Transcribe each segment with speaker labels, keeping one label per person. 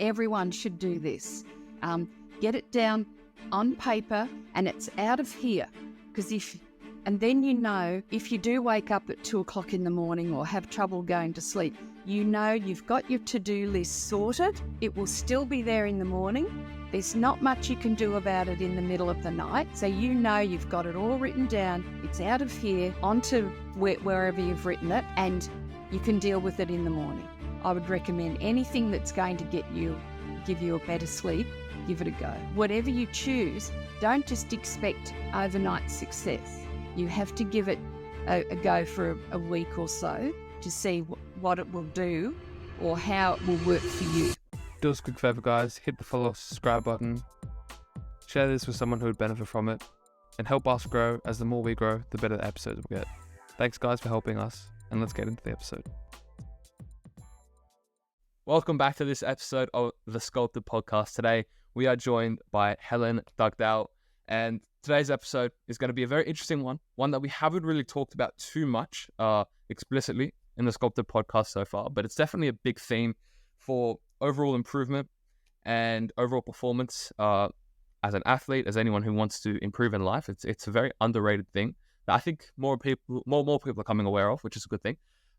Speaker 1: Everyone should do this. Get it down on paper and it's out of here. And then if you do wake up at 2 o'clock in the morning or have trouble going to sleep, you've got your to-do list sorted. It will still be there in the morning. There's not much you can do about it in the middle of the night. So you've got it all written down. It's out of here onto wherever you've written it, and you can deal with it in the morning. I would recommend anything that's going to give you a better sleep, give it a go. Whatever you choose, don't just expect overnight success. You have to give it a go for a week or so to see what it will do or how it will work for you.
Speaker 2: Do us a quick favor, guys. Hit the follow, subscribe button. Share this with someone who would benefit from it. And help us grow, as the more we grow, the better the episodes we'll get. Thanks, guys, for helping us. And let's get into the episode. Welcome back to this episode of the SCULPTED Podcast. Today, we are joined by Helen Dugdle. And today's episode is going to be a very interesting one that we haven't really talked about too much explicitly in the SCULPTED Podcast so far, but it's definitely a big theme for overall improvement and overall performance as an athlete, as anyone who wants to improve in life. It's a very underrated thing that I think more people are coming aware of, which is a good thing.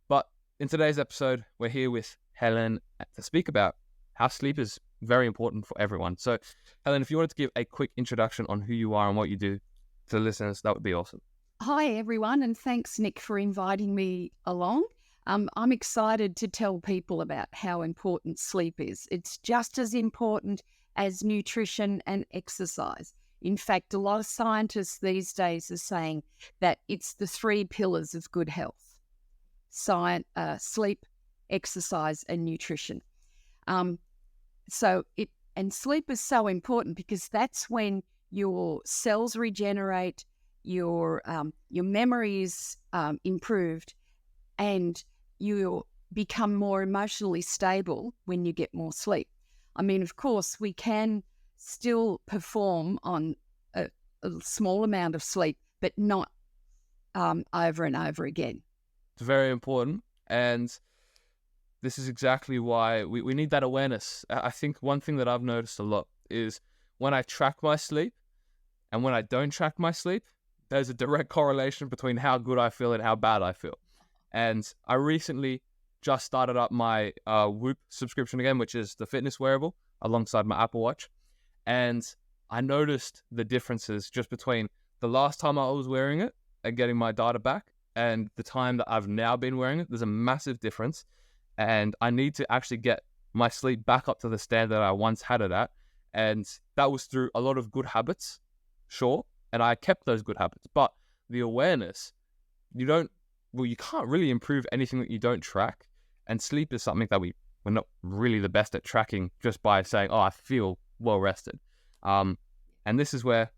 Speaker 2: But in today's episode, we're here with Helen to speak about how sleep is very important for everyone. So, Helen, if you wanted to give a quick introduction on who you are and what you do to the listeners, that would be awesome.
Speaker 1: Hi, everyone, and thanks, Nick, for inviting me along. I'm excited to tell people about how important sleep is. It's just as important as nutrition and exercise. In fact, a lot of scientists these days are saying that it's the 3 pillars of good health: sleep, exercise, and nutrition. Sleep is so important because that's when your cells regenerate, your memory is improved, and you become more emotionally stable when you get more sleep. I mean, of course, we can still perform on a small amount of sleep, but not over and over again.
Speaker 2: It's very important, and this is exactly why we need that awareness. I think one thing that I've noticed a lot is when I track my sleep and when I don't track my sleep, there's a direct correlation between how good I feel and how bad I feel. And I recently just started up my Whoop subscription again, which is the fitness wearable alongside my Apple Watch. And I noticed the differences just between the last time I was wearing it and getting my data back and the time that I've now been wearing it. There's a massive difference. And I need to actually get my sleep back up to the standard I once had it at. And that was through a lot of good habits, sure. And I kept those good habits. But the awareness, you can't really improve anything that you don't track. And sleep is something that we're not really the best at tracking just by saying, oh, I feel well rested. And this is where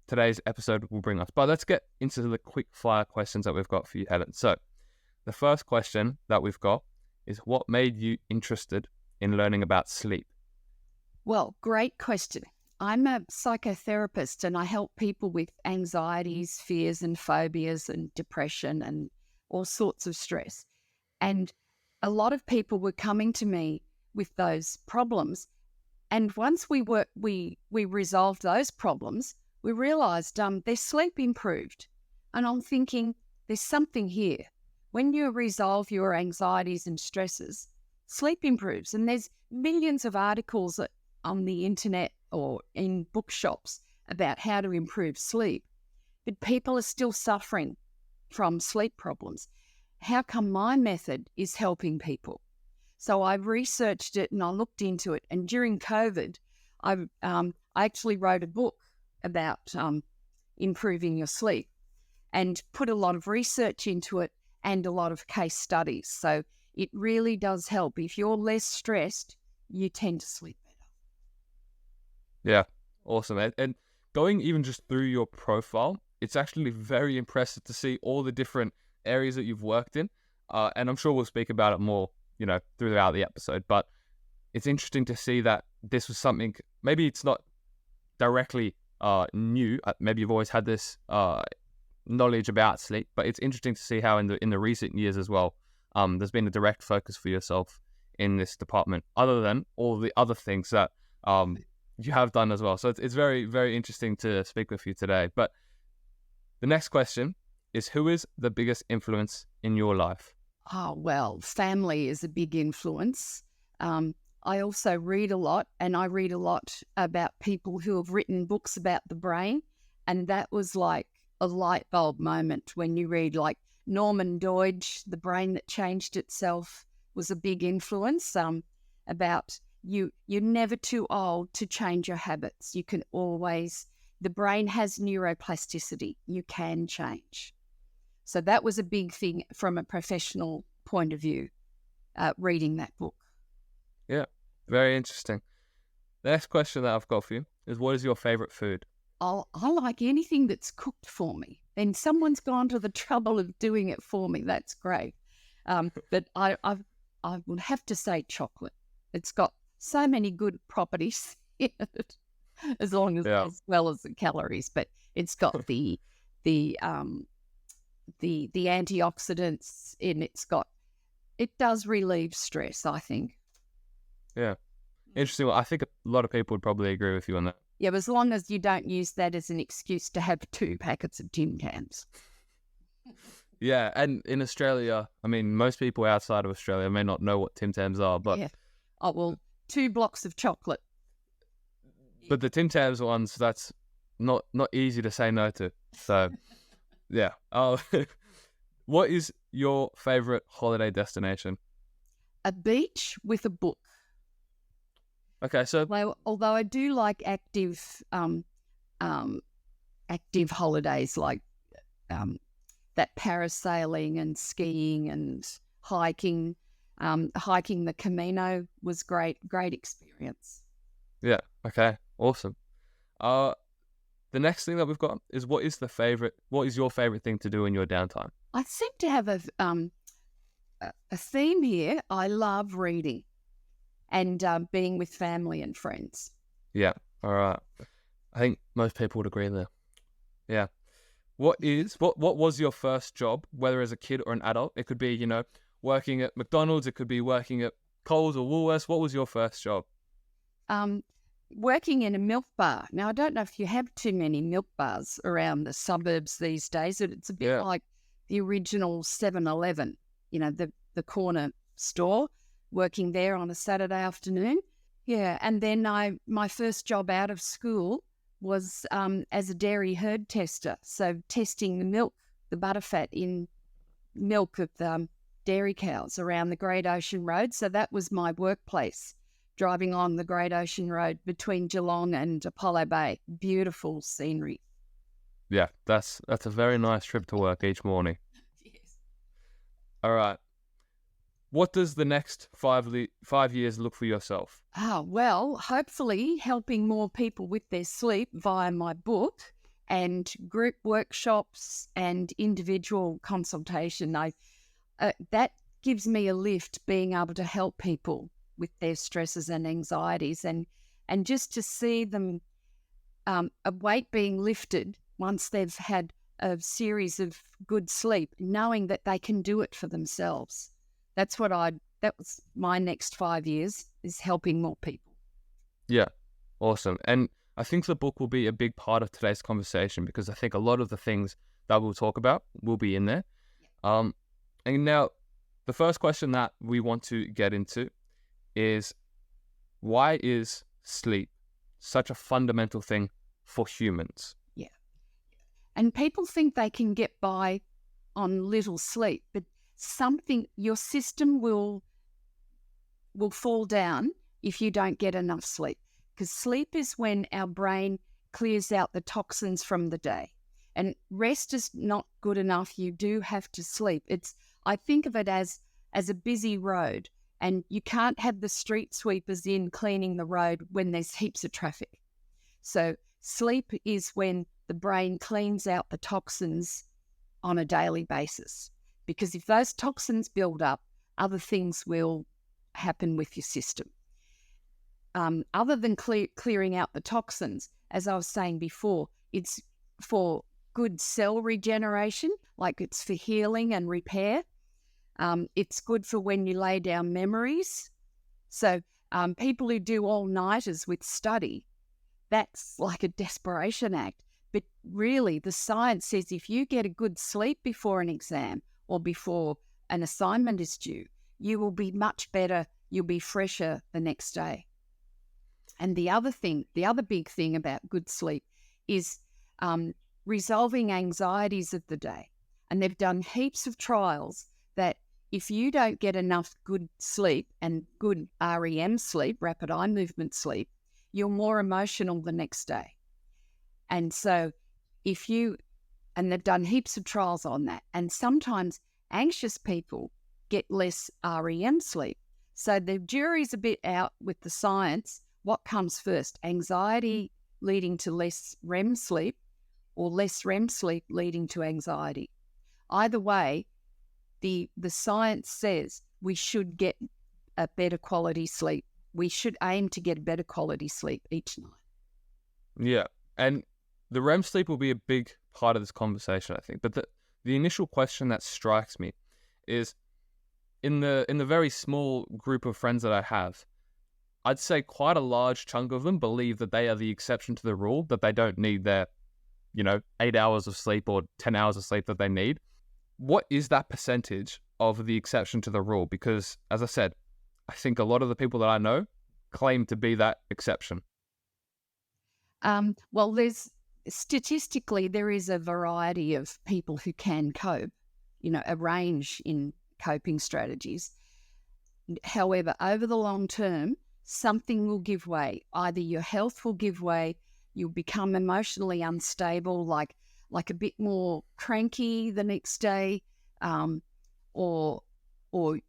Speaker 2: today's episode will bring us. But let's get into the quick fire questions that we've got for you, Helen. So the first question that we've got is, what made you interested in learning about sleep?
Speaker 1: Well, great question. I'm a psychotherapist and I help people with anxieties, fears and phobias and depression and all sorts of stress. And a lot of people were coming to me with those problems. And once we resolved those problems, we realised their sleep improved. And I'm thinking, there's something here. When you resolve your anxieties and stresses, sleep improves. And there's millions of articles on the internet or in bookshops about how to improve sleep. But people are still suffering from sleep problems. How come my method is helping people? So I researched it and I looked into it. And during COVID, I actually wrote a book about improving your sleep and put a lot of research into it and a lot of case studies. So it really does help. If you're less stressed, you tend to sleep better.
Speaker 2: Yeah, awesome. And going even just through your profile, it's actually very impressive to see all the different areas that you've worked in. And I'm sure we'll speak about it more, throughout the episode. But it's interesting to see that this was something, maybe it's not directly new. Maybe you've always had this knowledge about sleep, but it's interesting to see how in the recent years as well, there's been a direct focus for yourself in this department, other than all the other things that you have done as well. So it's very, very interesting to speak with you today. But the next question is, who is the biggest influence in your life?
Speaker 1: Oh, well, family is a big influence. I also read a lot, and I read a lot about people who have written books about the brain. And that was like a light bulb moment when you read like Norman Doidge, The Brain That Changed Itself, was a big influence about you're never too old to change your habits. You can always, the brain has neuroplasticity. You can change. So that was a big thing from a professional point of view, reading that book.
Speaker 2: Yeah, very interesting. The next question that I've got for you is, what is your favorite food?
Speaker 1: I like anything that's cooked for me. And someone's gone to the trouble of doing it for me. That's great. But I would have to say chocolate. It's got so many good properties in it, as well as the calories. But it's got the antioxidants in. It does relieve stress, I think.
Speaker 2: Yeah, interesting. Well, I think a lot of people would probably agree with you on that.
Speaker 1: Yeah, but as long as you don't use that as an excuse to have 2 packets of Tim Tams.
Speaker 2: Yeah, and in Australia, I mean, most people outside of Australia may not know what Tim Tams are, but...
Speaker 1: Yeah. Oh, well, 2 blocks of chocolate.
Speaker 2: But the Tim Tams ones, that's not easy to say no to. So, yeah. What is your favourite holiday destination?
Speaker 1: A beach with a book.
Speaker 2: Okay, so...
Speaker 1: Although I do like active holidays like that parasailing and skiing and hiking. Hiking the Camino was great experience.
Speaker 2: Yeah, okay, awesome. The next thing that we've got is, what is your favourite thing to do in your downtime?
Speaker 1: I seem to have a theme here. I love reading and being with family and friends.
Speaker 2: Yeah, all right. I think most people would agree there. Yeah. What was your first job, whether as a kid or an adult? It could be, working at McDonald's, it could be working at Coles or Woolworths. What was your first job?
Speaker 1: Working in a milk bar. Now, I don't know if you have too many milk bars around the suburbs these days. It's a bit like the original 7-Eleven, the corner store, working there on a Saturday afternoon. Yeah, and then my first job out of school was as a dairy herd tester, so testing the milk, the butterfat in milk of the dairy cows around the Great Ocean Road. So that was my workplace, driving on the Great Ocean Road between Geelong and Apollo Bay. Beautiful scenery.
Speaker 2: Yeah, that's a very nice trip to work each morning.
Speaker 1: Yes.
Speaker 2: All right. What does the next 5 years look for yourself?
Speaker 1: Well, hopefully helping more people with their sleep via my book and group workshops and individual consultation. That gives me a lift, being able to help people with their stresses and anxieties, and just to see them, a weight being lifted once they've had a series of good sleep, knowing that they can do it for themselves. That was my next 5 years, is helping more people.
Speaker 2: Yeah, awesome. And I think the book will be a big part of today's conversation, because I think a lot of the things that we'll talk about will be in there. Yeah. And now, the first question that we want to get into is, why is sleep such a fundamental thing for humans?
Speaker 1: Yeah. And people think they can get by on little sleep, but your system will fall down if you don't get enough sleep, because sleep is when our brain clears out the toxins from the day, and rest is not good enough. You do have to sleep. I think of it as a busy road, and you can't have the street sweepers in cleaning the road when there's heaps of traffic. So sleep is when the brain cleans out the toxins on a daily basis. Because if those toxins build up, other things will happen with your system. Other than clearing out the toxins, as I was saying before, it's for good cell regeneration, like it's for healing and repair. It's good for when you lay down memories. So people who do all-nighters with study, that's like a desperation act. But really, the science says if you get a good sleep before an exam or before an assignment is due, you will be much better. You'll be fresher the next day. And the other big thing about good sleep is resolving anxieties of the day. And they've done heaps of trials that if you don't get enough good sleep and good REM sleep, rapid eye movement sleep, you're more emotional the next day. And so and they've done heaps of trials on that. And sometimes anxious people get less REM sleep. So the jury's a bit out with the science. What comes first? Anxiety leading to less REM sleep or less REM sleep leading to anxiety? Either way, the science says we should get a better quality sleep. We should aim to get a better quality sleep each night.
Speaker 2: Yeah. And the REM sleep will be a big part of this conversation, I think. But the initial question that strikes me is in the very small group of friends that I have, I'd say quite a large chunk of them believe that they are the exception to the rule, that they don't need their, 8 hours of sleep or 10 hours of sleep that they need. What is that percentage of the exception to the rule? Because, as I said, I think a lot of the people that I know claim to be that exception.
Speaker 1: Well, statistically, there is a variety of people who can cope, a range in coping strategies. However, over the long term, something will give way. Either your health will give way, you'll become emotionally unstable, like a bit more cranky the next day, or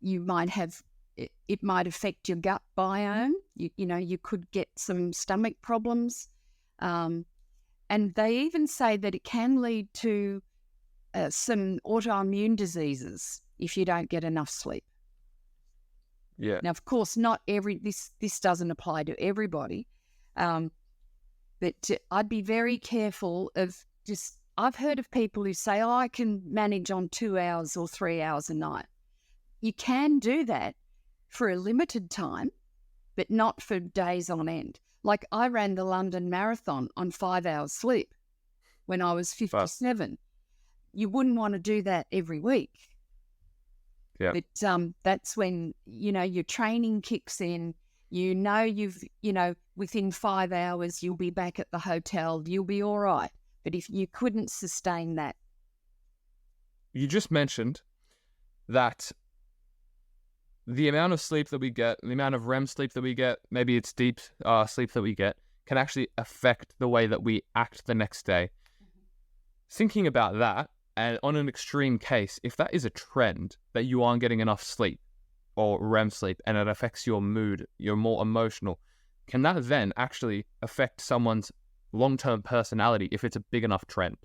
Speaker 1: you might have, it might affect your gut biome. You could get some stomach problems. And they even say that it can lead to some autoimmune diseases if you don't get enough sleep.
Speaker 2: Yeah.
Speaker 1: Now, of course, not this doesn't apply to everybody, but I'd be very careful of I've heard of people who say, I can manage on 2 hours or 3 hours a night. You can do that for a limited time, but not for days on end. Like I ran the London Marathon on 5 hours sleep when I was 57. You wouldn't want to do that every week.
Speaker 2: Yeah.
Speaker 1: But that's when, your training kicks in. Within 5 hours, you'll be back at the hotel. You'll be all right. But if you couldn't sustain that.
Speaker 2: You just mentioned that the amount of sleep that we get, the amount of REM sleep that we get, maybe it's deep sleep that we get, can actually affect the way that we act the next day. Mm-hmm. Thinking about that, and on an extreme case, if that is a trend that you aren't getting enough sleep or REM sleep and it affects your mood, you're more emotional, can that then actually affect someone's long-term personality if it's a big enough trend?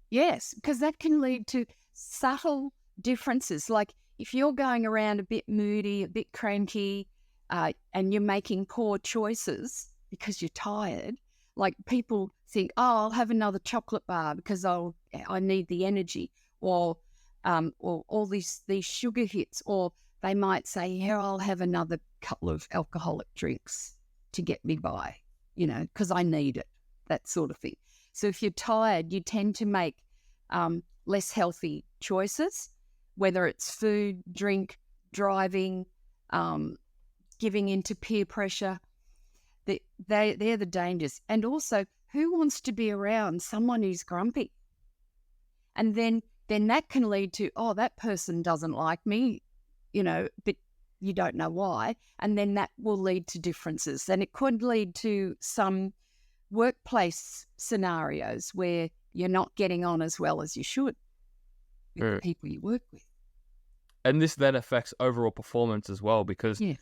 Speaker 1: Yes, because that can lead to subtle differences. Like if you're going around a bit moody, a bit cranky, and you're making poor choices because you're tired, like people think, I'll have another chocolate bar because I need the energy, or all these sugar hits, or they might say, yeah, I'll have another couple of alcoholic drinks to get me by, because I need it, that sort of thing. So if you're tired, you tend to make less healthy choices, whether it's food, drink, driving, giving into peer pressure. They're the dangers. And also, who wants to be around someone who's grumpy? And then that can lead to, that person doesn't like me, but you don't know why. And then that will lead to differences. And it could lead to some workplace scenarios where you're not getting on as well as you should with the people you work with.
Speaker 2: And this then affects overall performance as well, because
Speaker 1: yes.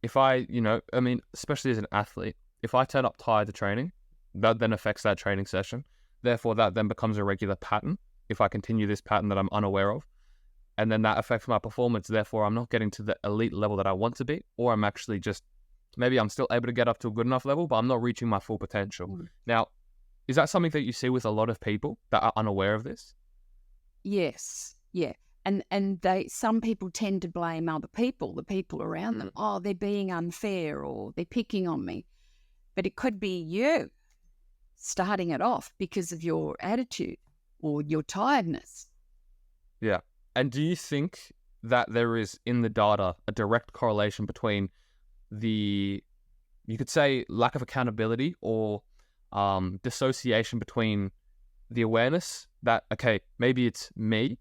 Speaker 2: If especially as an athlete, if I turn up tired to training, that then affects that training session. Therefore, that then becomes a regular pattern if I continue this pattern that I'm unaware of. And then that affects my performance. Therefore, I'm not getting to the elite level that I want to be, or I'm actually maybe I'm still able to get up to a good enough level, but I'm not reaching my full potential. Mm. Now, is that something that you see with a lot of people that are unaware of this?
Speaker 1: Yes. Yeah. And some people tend to blame other people, the people around them. Oh, they're being unfair or they're picking on me. But it could be you starting it off because of your attitude or your tiredness.
Speaker 2: Yeah. And do you think that there is in the data a direct correlation between you could say, lack of accountability or dissociation between the awareness that, okay, maybe it's me,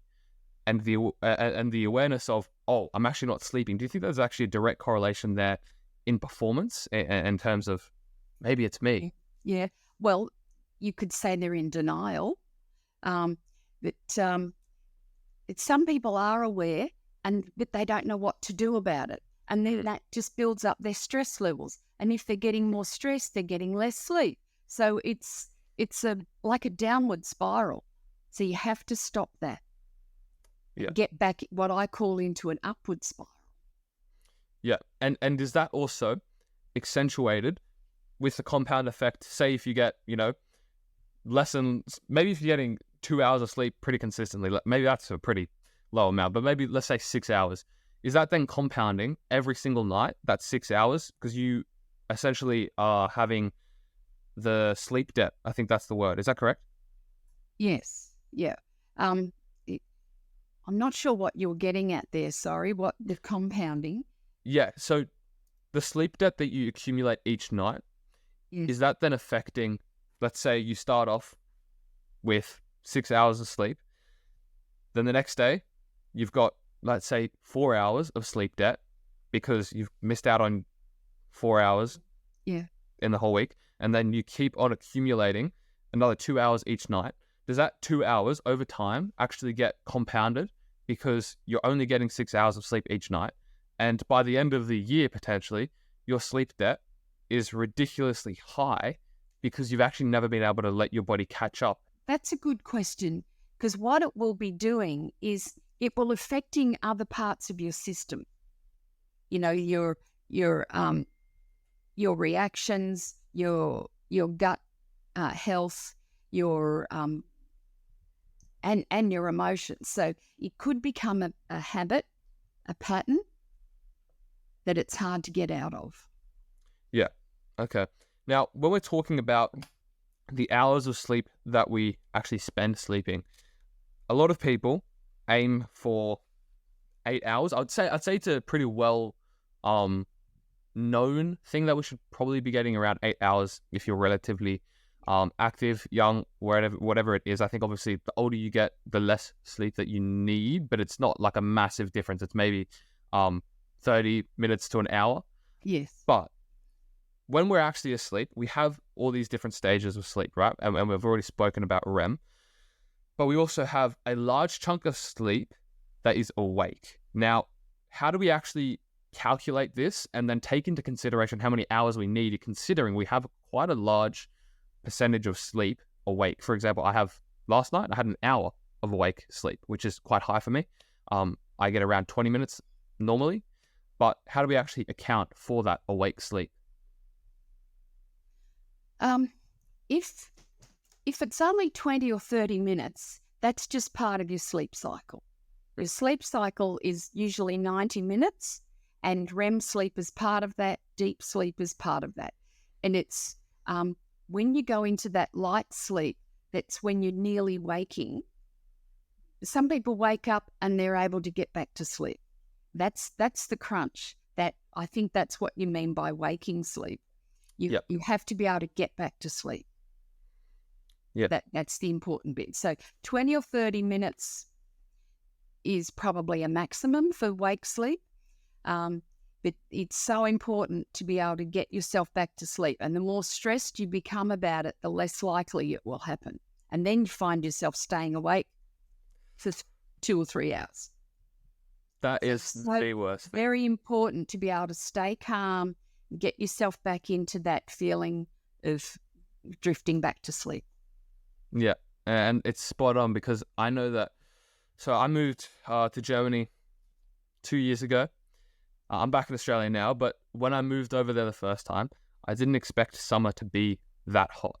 Speaker 2: and the awareness of, oh, I'm actually not sleeping? Do you think there's actually a direct correlation there in performance in terms of maybe it's me?
Speaker 1: Yeah. Well, you could say they're in denial. But some people are aware, but they don't know what to do about it. And then that just builds up their stress levels. And if they're getting more stress, they're getting less sleep. So it's like a downward spiral. So you have to stop that.
Speaker 2: Yeah.
Speaker 1: Get back what I call into an upward spiral.
Speaker 2: Yeah. And is that also accentuated with the compound effect? Say if you get, maybe if you're getting 2 hours of sleep pretty consistently, maybe that's a pretty low amount, but maybe let's say 6 hours. Is that then compounding every single night, that's 6 hours? Because you essentially are having the sleep debt. I think that's the word. Is that correct?
Speaker 1: Yes. Yeah. I'm not sure what you're getting at there. Sorry, what the compounding?
Speaker 2: Yeah. So the sleep debt that you accumulate each night,
Speaker 1: Yes.
Speaker 2: is that then affecting, let's say you start off with 6 hours of sleep, then the next day you've got, let's say, 4 hours of sleep debt because you've missed out on 4 hours in the whole week, and then you keep on accumulating another 2 hours each night. Does that 2 hours over time actually get compounded because you're only getting 6 hours of sleep each night? And by the end of the year, potentially, your sleep debt is ridiculously high because you've actually never been able to let your body catch up.
Speaker 1: That's a good question, because what it will be doing is it will affecting other parts of your system. Your reactions, your gut health, your and your emotions. So it could become a habit, a pattern that it's hard to get out of.
Speaker 2: Yeah. Okay. Now, when we're talking about the hours of sleep that we actually spend sleeping, a lot of people aim for 8 hours. I'd say it's a pretty well known thing that we should probably be getting around 8 hours if you're relatively active, young, whatever it is. I think obviously the older you get, the less sleep that you need, but it's not like a massive difference. It's maybe 30 minutes to an hour.
Speaker 1: Yes.
Speaker 2: But when we're actually asleep, we have all these different stages of sleep, right? And we've already spoken about REM. But we also have a large chunk of sleep that is awake. Now, how do we actually calculate this and then take into consideration how many hours we need, considering we have quite a large percentage of sleep awake? For example, last night I had an hour of awake sleep, which is quite high for me. I get around 20 minutes normally, but how do we actually account for that awake sleep?
Speaker 1: If it's only 20 or 30 minutes, that's just part of your sleep cycle. Your sleep cycle is usually 90 minutes, and REM sleep is part of that, deep sleep is part of that. And it's when you go into that light sleep, that's when you're nearly waking. Some people wake up and they're able to get back to sleep. That's the crunch. That I think that's what you mean by waking sleep. You have to be able to get back to sleep.
Speaker 2: Yeah.
Speaker 1: That's the important bit. So 20 or 30 minutes is probably a maximum for wake sleep. But it's so important to be able to get yourself back to sleep. And the more stressed you become about it, the less likely it will happen. And then you find yourself staying awake for 2 or 3 hours.
Speaker 2: That is the worst thing.
Speaker 1: Very important to be able to stay calm, get yourself back into that feeling of drifting back to sleep.
Speaker 2: Yeah, and it's spot on because I know that. So I moved to Germany 2 years ago. I'm back in Australia now, but when I moved over there the first time, I didn't expect summer to be that hot.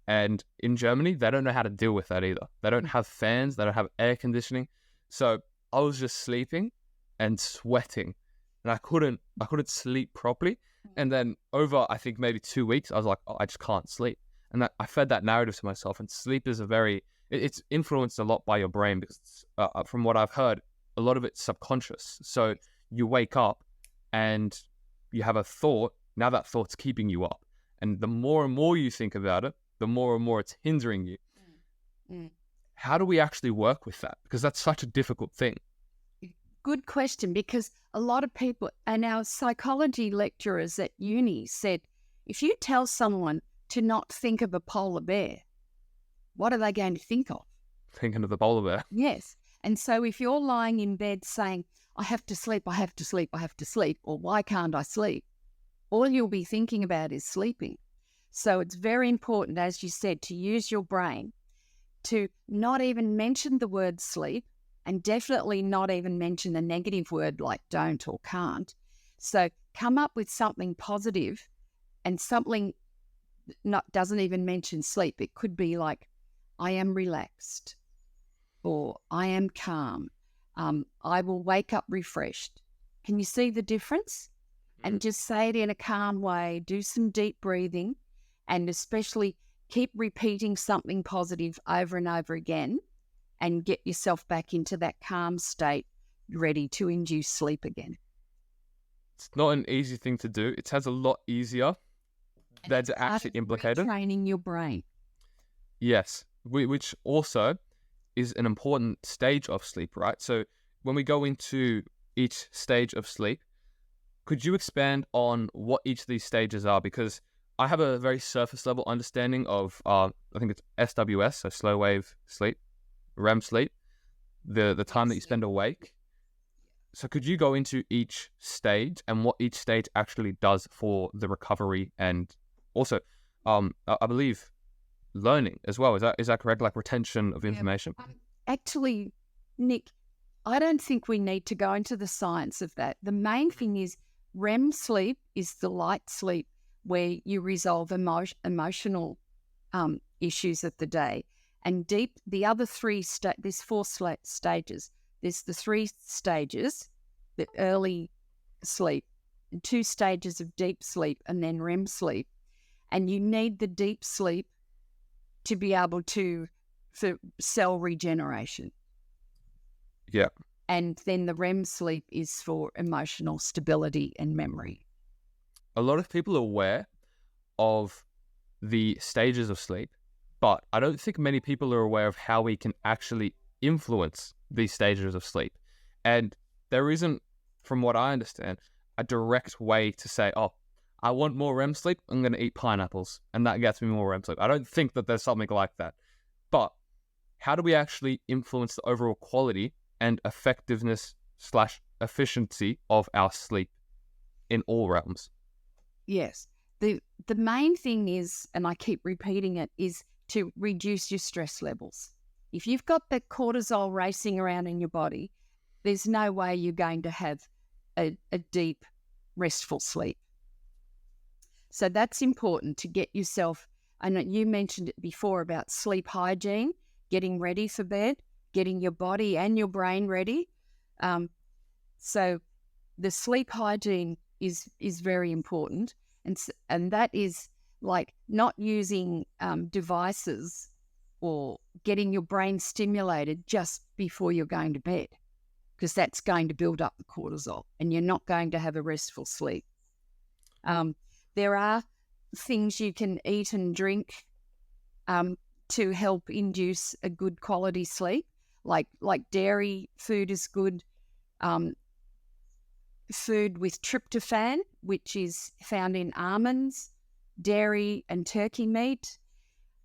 Speaker 2: And in Germany, they don't know how to deal with that either. They don't have fans, they don't have air conditioning. So I was just sleeping and sweating, and I couldn't sleep properly. And then over, I think maybe 2 weeks, I was like, oh, I just can't sleep. And I fed that narrative to myself. And sleep is it's influenced a lot by your brain because from what I've heard, a lot of it's subconscious. So you wake up and you have a thought. Now that thought's keeping you up. And the more and more you think about it, the more and more it's hindering you. How do we actually work with that? Because that's such a difficult thing.
Speaker 1: Good question, because a lot of people, and our psychology lecturers at uni said, if you tell someone to not think of a polar bear, what are they going to think of?
Speaker 2: Thinking of the polar bear.
Speaker 1: Yes. And so if you're lying in bed saying, I have to sleep, I have to sleep, I have to sleep, or why can't I sleep? All you'll be thinking about is sleeping. So it's very important, as you said, to use your brain to not even mention the word sleep, and definitely not even mention a negative word like don't or can't. So come up with something positive, and something doesn't even mention sleep. It could be like, I am relaxed, or I am calm. I will wake up refreshed. Can you see the difference? And just say it in a calm way. Do some deep breathing, and especially keep repeating something positive over and over again, and get yourself back into that calm state, ready to induce sleep again.
Speaker 2: It's not an easy thing to do. It sounds a lot easier than to actually implicate it.
Speaker 1: Training your brain.
Speaker 2: Yes, which also is an important stage of sleep, right? So when we go into each stage of sleep, could you expand on what each of these stages are? Because I have a very surface level understanding of, I think it's SWS, so slow wave sleep, REM sleep, the time that you spend awake. So could you go into each stage and what each stage actually does for the recovery, and also, I believe, learning as well? Is that correct? Like retention of information?
Speaker 1: Actually, Nick, I don't think we need to go into the science of that. The main thing is REM sleep is the light sleep where you resolve emotional issues of the day. And deep, the other three, there's four stages. There's the 3 stages, the early sleep, 2 stages of deep sleep, and then REM sleep. And you need the deep sleep to be able for cell regeneration.
Speaker 2: Yeah.
Speaker 1: And then the REM sleep is for emotional stability and memory.
Speaker 2: A lot of people are aware of the stages of sleep, but I don't think many people are aware of how we can actually influence these stages of sleep. And there isn't, from what I understand, a direct way to say, oh, I want more REM sleep, I'm going to eat pineapples, and that gets me more REM sleep. I don't think that there's something like that. But how do we actually influence the overall quality and effectiveness / efficiency of our sleep in all realms?
Speaker 1: Yes. The main thing is, and I keep repeating it, is to reduce your stress levels. If you've got the cortisol racing around in your body, there's no way you're going to have a deep, restful sleep. So that's important to get yourself, and you mentioned it before about sleep hygiene, getting ready for bed, getting your body and your brain ready. So the sleep hygiene is very important. And that is like not using devices or getting your brain stimulated just before you're going to bed, because that's going to build up the cortisol and you're not going to have a restful sleep. There are things you can eat and drink to help induce a good quality sleep, like dairy food is good. Food with tryptophan, which is found in almonds, dairy and turkey meat.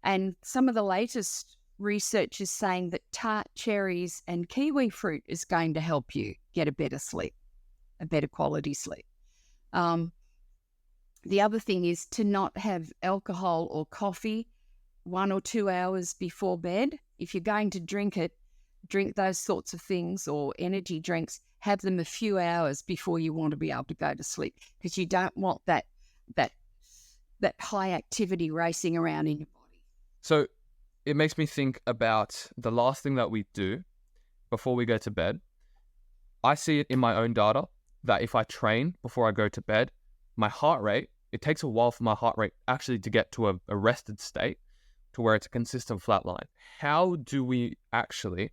Speaker 1: And some of the latest research is saying that tart cherries and kiwi fruit is going to help you get a better sleep, a better quality sleep. The other thing is to not have alcohol or coffee 1 or 2 hours before bed. If you're going to drink those sorts of things or energy drinks, have them a few hours before you want to be able to go to sleep, because you don't want that high activity racing around in your body.
Speaker 2: So it makes me think about the last thing that we do before we go to bed I see it in my own data that if I train before I go to bed, my heart rate, it takes a while for my heart rate actually to get to a rested state to where it's a consistent flat line. How do we actually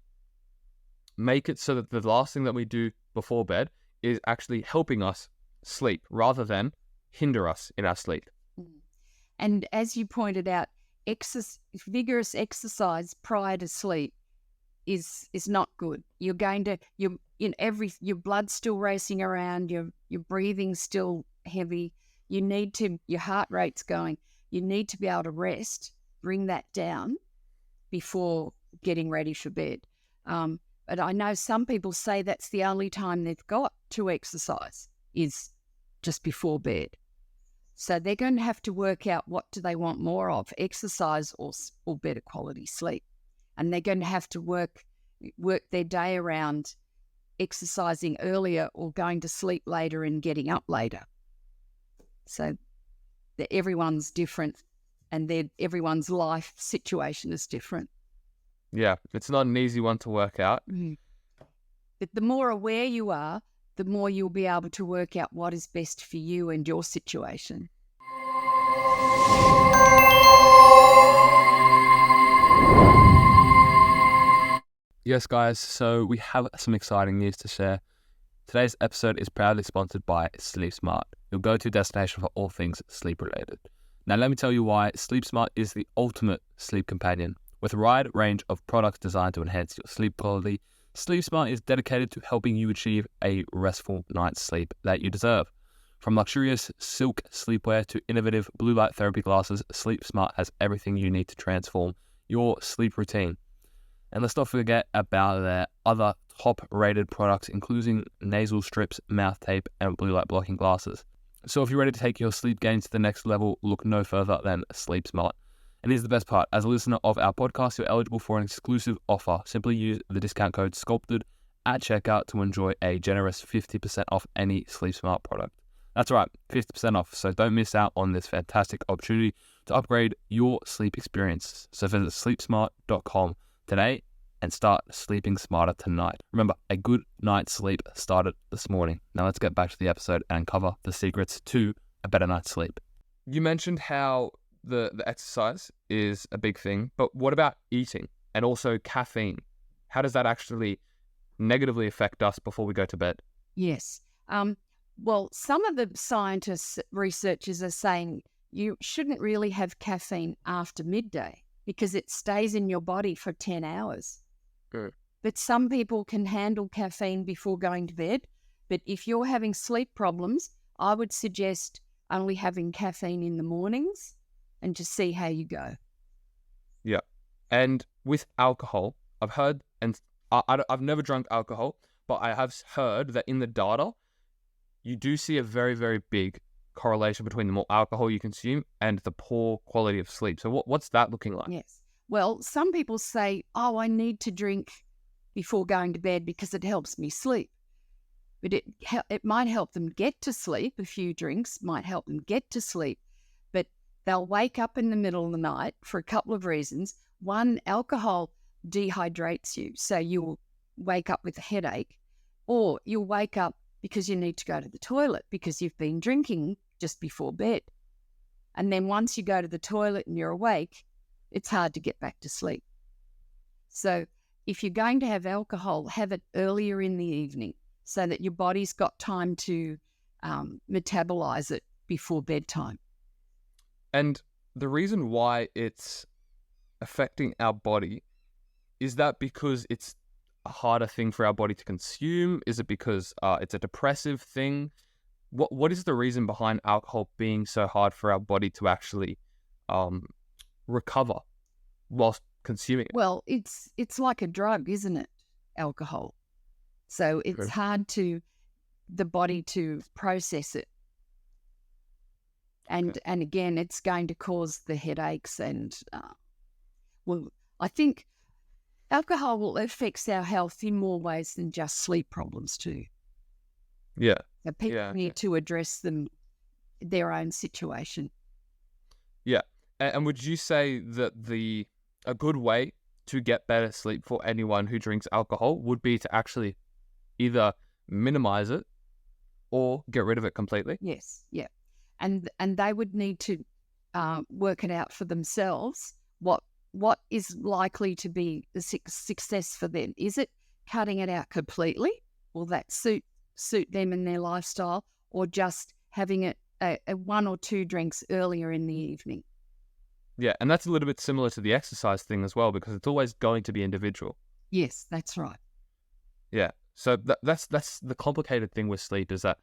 Speaker 2: make it so that the last thing that we do before bed is actually helping us sleep rather than hinder us in our sleep?
Speaker 1: And as you pointed out, vigorous exercise prior to sleep is not good. You're going to your blood's still racing around, your breathing's still heavy. Your heart rate's going. You need to be able to rest, bring that down before getting ready for bed. But I know some people say that's the only time they've got to exercise is just before bed. So they're going to have to work out what do they want more of, exercise or better quality sleep. And they're going to have to work their day around exercising earlier or going to sleep later and getting up later. So everyone's different and everyone's life situation is different.
Speaker 2: Yeah, it's not an easy one to work out.
Speaker 1: Mm-hmm. But the more aware you are, the more you'll be able to work out what is best for you and your situation.
Speaker 2: Yes, guys, so we have some exciting news to share. Today's episode is proudly sponsored by Sleep Smart, your go-to destination for all things sleep-related. Now, let me tell you why Sleep Smart is the ultimate sleep companion. With a wide range of products designed to enhance your sleep quality, Sleep Smart is dedicated to helping you achieve a restful night's sleep that you deserve. From luxurious silk sleepwear to innovative blue light therapy glasses, Sleep Smart has everything you need to transform your sleep routine. And let's not forget about their other top-rated products, including nasal strips, mouth tape, and blue light blocking glasses. So if you're ready to take your sleep game to the next level, look no further than Sleep Smart. And here's the best part. As a listener of our podcast, you're eligible for an exclusive offer. Simply use the discount code SCULPTED at checkout to enjoy a generous 50% off any Sleep Smart product. That's right, 50% off. So don't miss out on this fantastic opportunity to upgrade your sleep experience. So visit sleepsmart.com today and start sleeping smarter tonight. Remember, a good night's sleep started this morning. Now let's get back to the episode and cover the secrets to a better night's sleep. You mentioned how the exercise is a big thing, but what about eating and also caffeine? How does that actually negatively affect us before we go to bed?
Speaker 1: Yes. Well, some of the scientists, researchers are saying you shouldn't really have caffeine after midday because it stays in your body for 10 hours.
Speaker 2: Good.
Speaker 1: But some people can handle caffeine before going to bed. But if you're having sleep problems, I would suggest only having caffeine in the mornings and just see how you go.
Speaker 2: Yeah. And with alcohol, I've heard, and I've never drunk alcohol, but I have heard that in the data, you do see a very, very big correlation between the more alcohol you consume and the poor quality of sleep. So what's that looking like?
Speaker 1: Yes. Well, some people say, I need to drink before going to bed because it helps me sleep. But it might help them get to sleep. A few drinks might help them get to sleep. But they'll wake up in the middle of the night for a couple of reasons. One, alcohol dehydrates you, so you'll wake up with a headache, or you'll wake up because you need to go to the toilet because you've been drinking just before bed. And then once you go to the toilet and you're awake, it's hard to get back to sleep. So if you're going to have alcohol, have it earlier in the evening so that your body's got time to metabolize it before bedtime.
Speaker 2: And the reason why it's affecting our body, is that because it's a harder thing for our body to consume? Is it because it's a depressive thing? What is the reason behind alcohol being so hard for our body to actually recover whilst consuming it?
Speaker 1: Well, it's like a drug, isn't it? Alcohol. So it's hard to the body to process it. And again, it's going to cause the headaches and I think alcohol affects our health in more ways than just sleep problems too.
Speaker 2: Yeah.
Speaker 1: So people need to address their own situation.
Speaker 2: Yeah. And would you say that a good way to get better sleep for anyone who drinks alcohol would be to actually either minimize it or get rid of it completely?
Speaker 1: Yes, yeah. And they would need to work it out for themselves. What is likely to be the success for them? Is it cutting it out completely? Will that suit them and their lifestyle, or just having it a 1 or 2 drinks earlier in the evening?
Speaker 2: Yeah, and that's a little bit similar to the exercise thing as well, because it's always going to be individual.
Speaker 1: Yes, that's right.
Speaker 2: Yeah, so that's the complicated thing with sleep, is that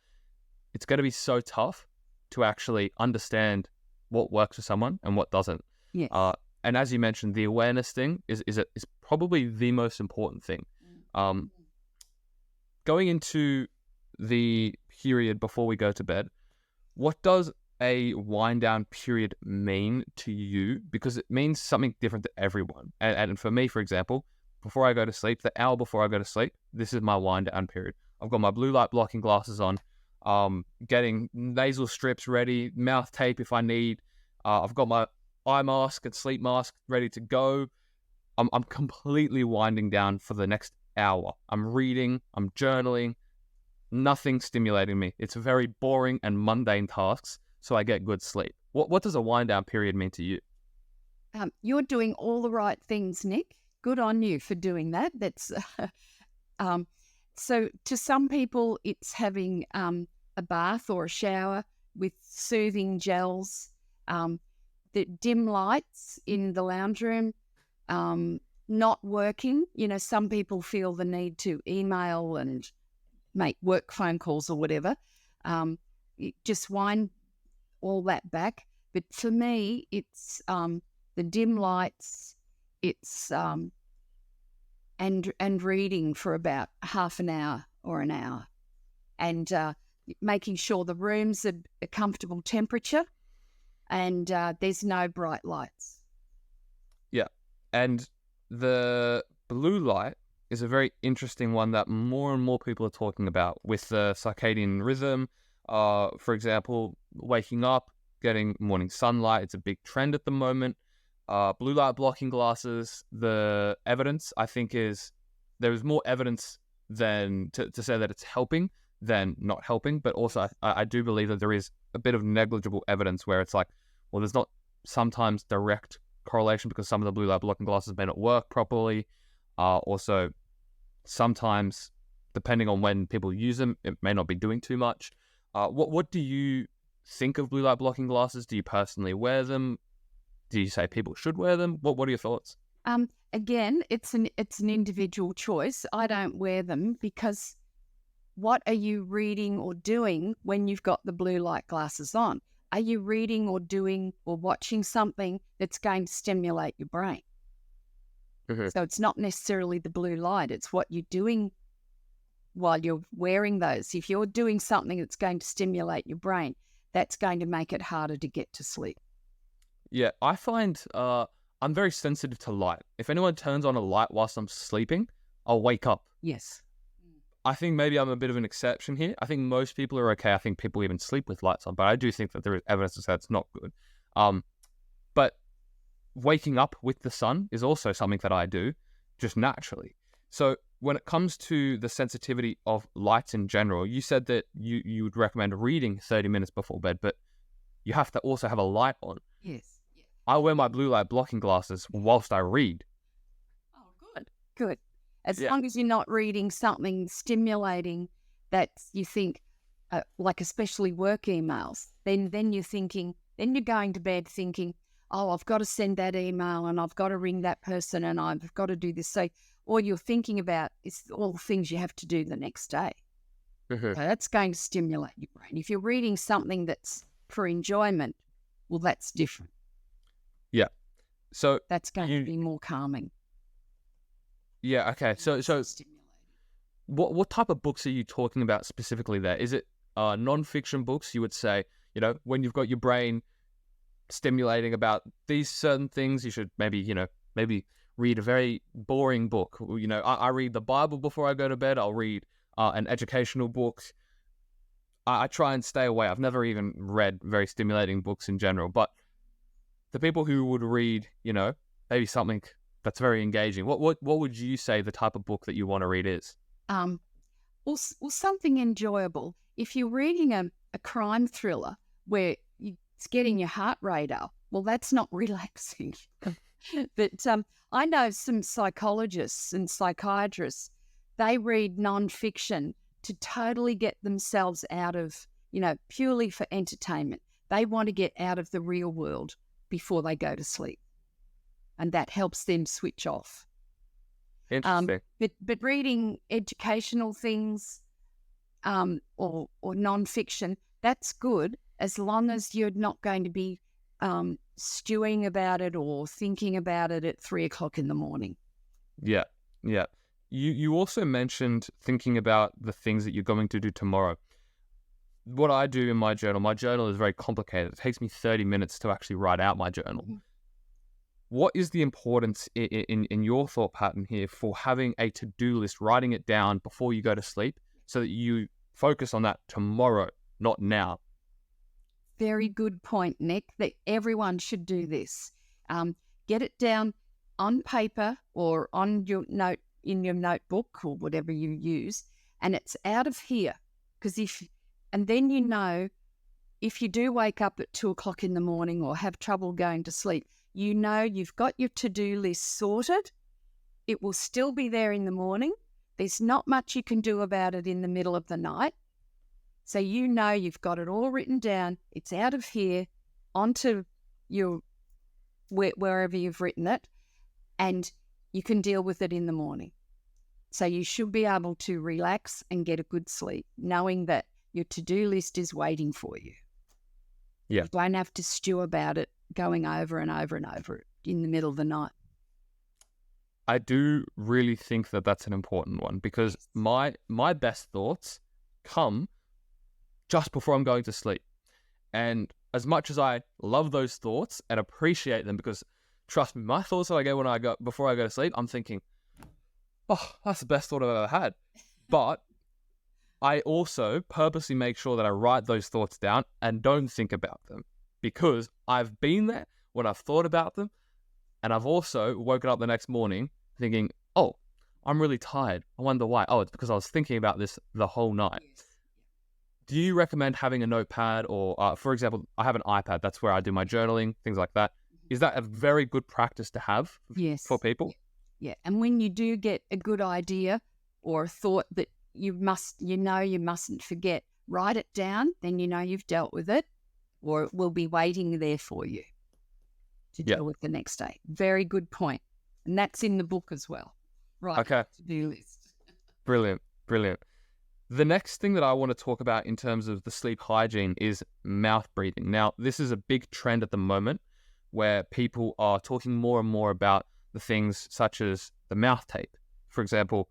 Speaker 2: it's going to be so tough to actually understand what works for someone and what doesn't.
Speaker 1: Yes.
Speaker 2: And as you mentioned, the awareness thing is probably the most important thing. Going into the period before we go to bed, what does a wind down period mean to you? Because it means something different to everyone. And for me, for example, before I go to sleep, the hour before I go to sleep, this is my wind down period. I've got my blue light blocking glasses on, getting nasal strips ready, mouth tape if I need. I've got my eye mask and sleep mask ready to go. I'm completely winding down for the next hour. I'm reading, I'm journaling, nothing stimulating me. It's very boring and mundane tasks, so I get good sleep. What does a wind down period mean to you?
Speaker 1: You're doing all the right things, Nick. Good on you for doing that. That's so to some people, it's having a bath or a shower with soothing gels, the dim lights in the lounge room, not working. Some people feel the need to email and make work phone calls or whatever. Just wind all that back. But for me, it's the dim lights. It's and reading for about half an hour or an hour, and making sure the room's a comfortable temperature, and there's no bright lights.
Speaker 2: Yeah, and the blue light is a very interesting one that more and more people are talking about with the circadian rhythm. For example, waking up, getting morning sunlight. It's a big trend at the moment. Blue light blocking glasses, the evidence, I think, is there is more evidence than to say that it's helping than not helping. But also, I do believe that there is a bit of negligible evidence where it's like, well, there's not sometimes direct correlation because some of the blue light blocking glasses may not work properly. Also, sometimes, depending on when people use them, it may not be doing too much. What do you think of blue light blocking glasses? Do you personally wear them? Do you say people should wear them? What are your thoughts?
Speaker 1: Again, it's an individual choice. I don't wear them because what are you reading or doing when you've got the blue light glasses on? Are you reading or doing or watching something that's going to stimulate your brain? Mm-hmm. So it's not necessarily the blue light. It's what you're doing while you're wearing those. If you're doing something that's going to stimulate your brain, that's going to make it harder to get to sleep.
Speaker 2: Yeah, I find I'm very sensitive to light. If anyone turns on a light whilst I'm sleeping, I'll wake up.
Speaker 1: Yes.
Speaker 2: I think maybe I'm a bit of an exception here. I think most people are okay. I think people even sleep with lights on, but I do think that there is evidence to say it's not good. But waking up with the sun is also something that I do just naturally. So when it comes to the sensitivity of lights in general, you said that you would recommend reading 30 minutes before bed, but you have to also have a light on.
Speaker 1: Yes. Yeah.
Speaker 2: I wear my blue light blocking glasses whilst I read.
Speaker 1: Oh, good. As long as you're not reading something stimulating that you think, like especially work emails, then you're thinking, then you're going to bed thinking, oh, I've got to send that email and I've got to ring that person and I've got to do this. So all you're thinking about is all the things you have to do the next day. Mm-hmm. So that's going to stimulate your brain. If you're reading something that's for enjoyment, well, that's different.
Speaker 2: Yeah. So
Speaker 1: that's going to be more calming.
Speaker 2: Yeah, okay. So what type of books are you talking about specifically there? Is it non-fiction books? You would say, when you've got your brain stimulating about these certain things, you should maybe read a very boring book. I read the Bible before I go to bed. I'll read an educational book. I try and stay away. I've never even read very stimulating books in general. But the people who would read, maybe something that's very engaging. What would you say the type of book that you want to read is?
Speaker 1: or something enjoyable. If you're reading a crime thriller where it's getting your heart rate up, well, that's not relaxing. But I know some psychologists and psychiatrists, they read nonfiction to totally get themselves out of, purely for entertainment. They want to get out of the real world before they go to sleep. And that helps them switch off.
Speaker 2: Interesting.
Speaker 1: But reading educational things or nonfiction, that's good as long as you're not going to be stewing about it or thinking about it at 3 o'clock in the morning.
Speaker 2: Yeah. You also mentioned thinking about the things that you're going to do tomorrow. What I do in my journal is very complicated. It takes me 30 minutes to actually write out my journal. Mm-hmm. What is the importance in your thought pattern here for having a to-do list, writing it down before you go to sleep so that you focus on that tomorrow, not now?
Speaker 1: Very good point, Nick, that everyone should do this. Get it down on paper or on your in your notebook or whatever you use, and it's out of here. And then if you do wake up at 2 o'clock in the morning or have trouble going to sleep, you've got your to-do list sorted. It will still be there in the morning. There's not much you can do about it in the middle of the night. So you've got it all written down. It's out of here onto wherever you've written it, and you can deal with it in the morning. So you should be able to relax and get a good sleep, knowing that your to-do list is waiting for you.
Speaker 2: Yeah.
Speaker 1: You don't have to stew about it, going over and over and over in the middle of the night.
Speaker 2: I do really think that that's an important one because my best thoughts come just before I'm going to sleep. And as much as I love those thoughts and appreciate them, because trust me, my thoughts that I get before I go to sleep, I'm thinking, oh, that's the best thought I've ever had. But I also purposely make sure that I write those thoughts down and don't think about them, because I've been there when I've thought about them, and I've also woken up the next morning thinking, oh, I'm really tired. I wonder why. Oh, it's because I was thinking about this the whole night. Yes. Do you recommend having a notepad or, for example, I have an iPad. That's where I do my journaling, things like that. Is that a very good practice to have for people?
Speaker 1: Yeah. And when you do get a good idea or a thought that you mustn't forget, write it down, then you've dealt with it, or it will be waiting there for you to deal with the next day. Very good point. And that's in the book as well. Right.
Speaker 2: Okay.
Speaker 1: To-do list.
Speaker 2: Brilliant. The next thing that I want to talk about in terms of the sleep hygiene is mouth breathing. Now, this is a big trend at the moment where people are talking more and more about the things such as the mouth tape. For example,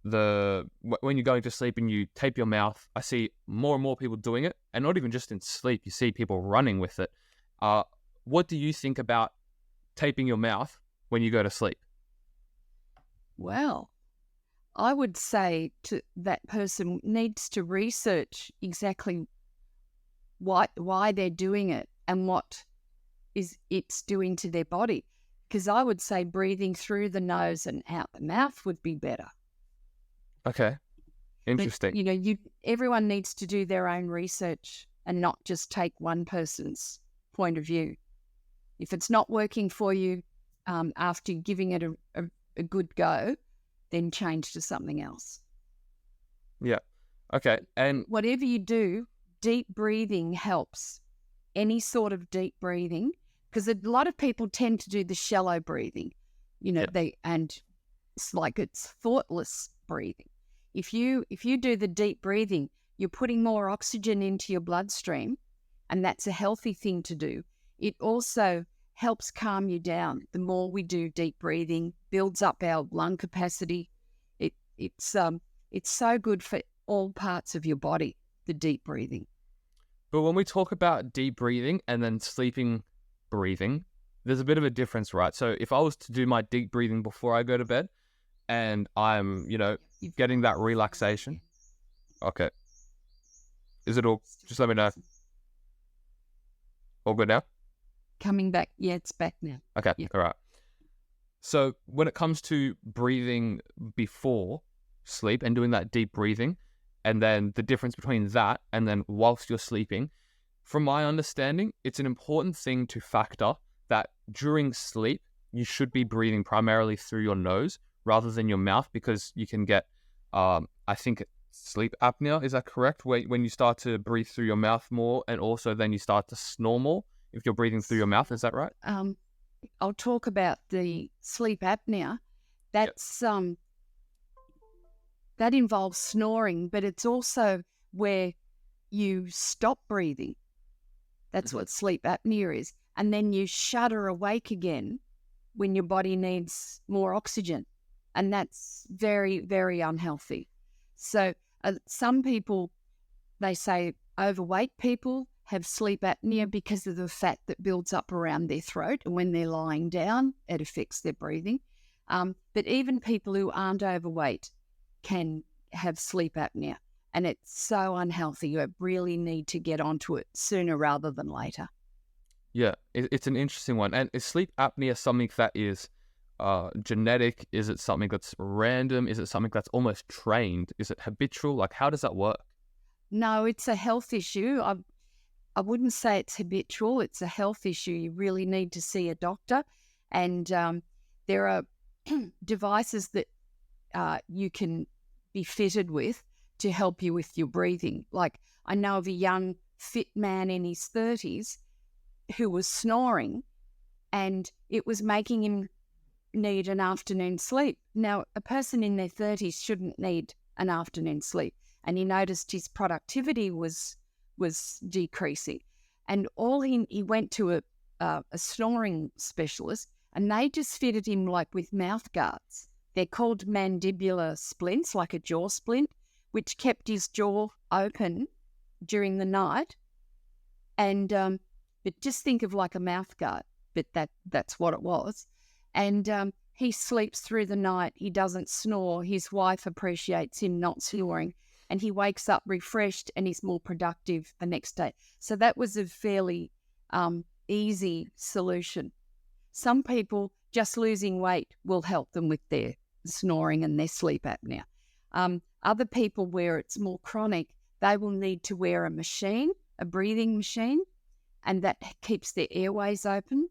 Speaker 2: when you're going to sleep and you tape your mouth, I see more and more people doing it, and not even just in sleep, you see people running with it. What do you think about taping your mouth when you go to sleep?
Speaker 1: Well, I would say to that person needs to research exactly why they're doing it and what it's doing to their body. Because I would say breathing through the nose and out the mouth would be better.
Speaker 2: Okay, interesting.
Speaker 1: But, everyone needs to do their own research and not just take one person's point of view. If it's not working for you after giving it a good go, then change to something else.
Speaker 2: Yeah. Okay. And
Speaker 1: whatever you do, deep breathing helps. Any sort of deep breathing, because a lot of people tend to do the shallow breathing, and it's thoughtless breathing. If you do the deep breathing, you're putting more oxygen into your bloodstream, and that's a healthy thing to do. It also helps calm you down. The more we do deep breathing, builds up our lung capacity. It's so good for all parts of your body, the deep breathing.
Speaker 2: But when we talk about deep breathing and then sleeping breathing, there's a bit of a difference, right? So if I was to do my deep breathing before I go to bed and I'm, getting that relaxation. Okay. Is it all? Just let me know. All good now?
Speaker 1: Coming back. Yeah, it's back now.
Speaker 2: Okay.
Speaker 1: Yeah.
Speaker 2: All right. So when it comes to breathing before sleep and doing that deep breathing, and then the difference between that and then whilst you're sleeping. From my understanding, it's an important thing to factor that during sleep, you should be breathing primarily through your nose rather than your mouth, because you can get, I think, sleep apnea. Is that correct? When you start to breathe through your mouth more, and also then you start to snore more if you're breathing through your mouth. Is that right?
Speaker 1: I'll talk about the sleep apnea. That's that involves snoring, but it's also where you stop breathing. That's what sleep apnea is. And then you shudder awake again when your body needs more oxygen. And that's very, very unhealthy. So some people, they say overweight people have sleep apnea because of the fat that builds up around their throat. And when they're lying down, it affects their breathing. But even people who aren't overweight can have sleep apnea. And it's so unhealthy. You really need to get onto it sooner rather than later.
Speaker 2: Yeah, it's an interesting one. And is sleep apnea something that is genetic? Is it something that's random? Is it something that's almost trained? Is it habitual? Like, how does that work?
Speaker 1: No, it's a health issue. I wouldn't say it's habitual. It's a health issue. You really need to see a doctor. And there are devices that you can be fitted with to help you with your breathing. Like, I know of a young, fit man in his 30s who was snoring, and it was making him need an afternoon sleep. Now, a person in their 30s shouldn't need an afternoon sleep, and he noticed his productivity was decreasing. And he went to a snoring specialist, and they just fitted him like with mouth guards. They're called mandibular splints, like a jaw splint, which kept his jaw open during the night. And but just think of like a mouth guard, but that's what it was. And he sleeps through the night. He doesn't snore. His wife appreciates him not snoring, and he wakes up refreshed and he's more productive the next day. So that was a fairly easy solution. Some people, just losing weight will help them with their snoring and their sleep apnea. Other people, where it's more chronic, they will need to wear a machine, a breathing machine, and that keeps their airways open.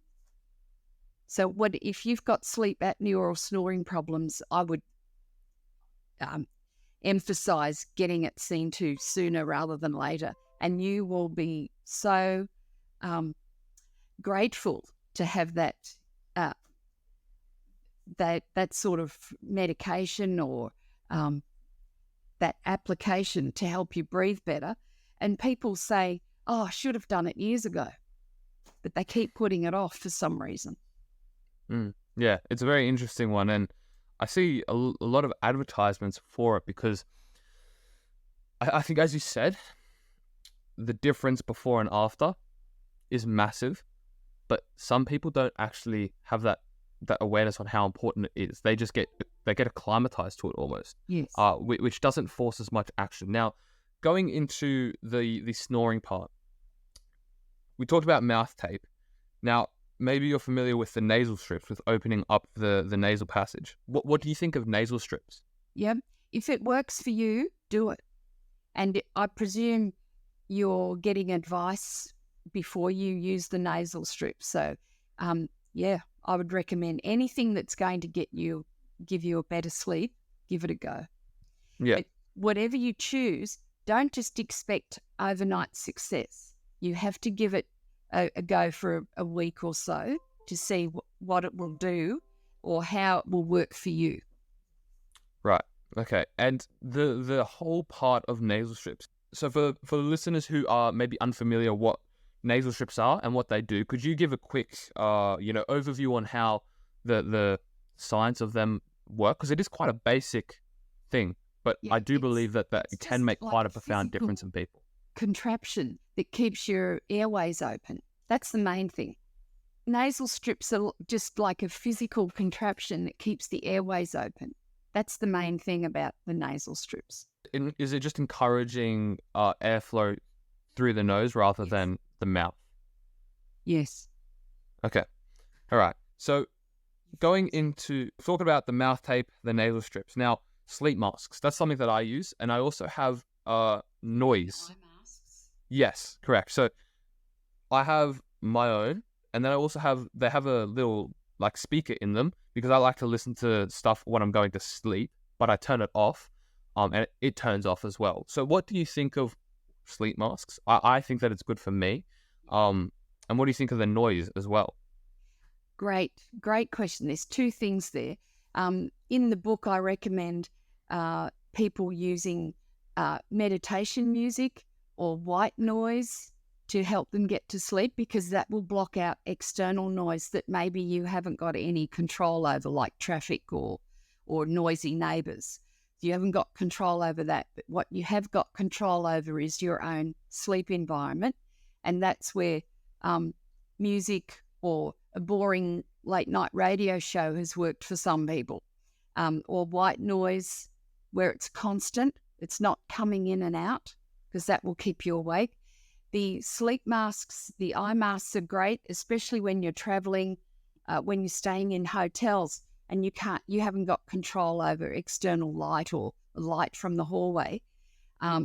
Speaker 1: So if you've got sleep apnea or snoring problems, I would emphasize getting it seen to sooner rather than later. And you will be so grateful to have that sort of medication or that application to help you breathe better. And people say, oh, I should have done it years ago, but they keep putting it off for some reason.
Speaker 2: Yeah, it's a very interesting one. And I see a lot of advertisements for it because I think, as you said, the difference before and after is massive, but some people don't actually have that awareness on how important it is. They just get acclimatized to it almost.
Speaker 1: Yes.
Speaker 2: Which doesn't force as much action. Now, going into the snoring part, we talked about mouth tape. Now, maybe you're familiar with the nasal strips, with opening up the nasal passage. What do you think of nasal strips?
Speaker 1: Yeah, if it works for you, do it. And I presume you're getting advice before you use the nasal strip. So, yeah, I would recommend anything that's going to give you a better sleep, give it a go.
Speaker 2: Yeah.
Speaker 1: But whatever you choose, don't just expect overnight success. You have to give it a go for a week or so to see what it will do or how it will work for you.
Speaker 2: Right. Okay. And the whole part of nasal strips. So for the listeners who are maybe unfamiliar what nasal strips are and what they do, could you give a quick overview on how the science of them work? Because it is quite a basic thing, but I do believe that it can make quite a profound difference in people.
Speaker 1: Contraption that keeps your airways open. That's the main thing. Nasal strips are just like a physical contraption that keeps the airways open. That's the main thing about the nasal strips.
Speaker 2: Is it just encouraging airflow through the nose rather than the mouth?
Speaker 1: Yes.
Speaker 2: Okay. All right. So going into talking about the mouth tape, the nasal strips. Now, sleep masks. That's something that I use. And I also have noise.
Speaker 1: Eye masks.
Speaker 2: Yes, correct. So I have my own, and then I also they have a little like speaker in them because I like to listen to stuff when I'm going to sleep, but I turn it off, and it turns off as well. So what do you think of sleep masks? I think that it's good for me. And what do you think of the noise as well?
Speaker 1: Great question. There's two things there. In the book, I recommend people using meditation music or white noise to help them get to sleep, because that will block out external noise that maybe you haven't got any control over, like traffic or noisy neighbours. You haven't got control over that, but what you have got control over is your own sleep environment, and that's where music or a boring late night radio show has worked for some people, or white noise where it's constant, it's not coming in and out, because that will keep you awake. The sleep masks, the eye masks are great, especially when you're traveling, when you're staying in hotels and you haven't got control over external light or light from the hallway,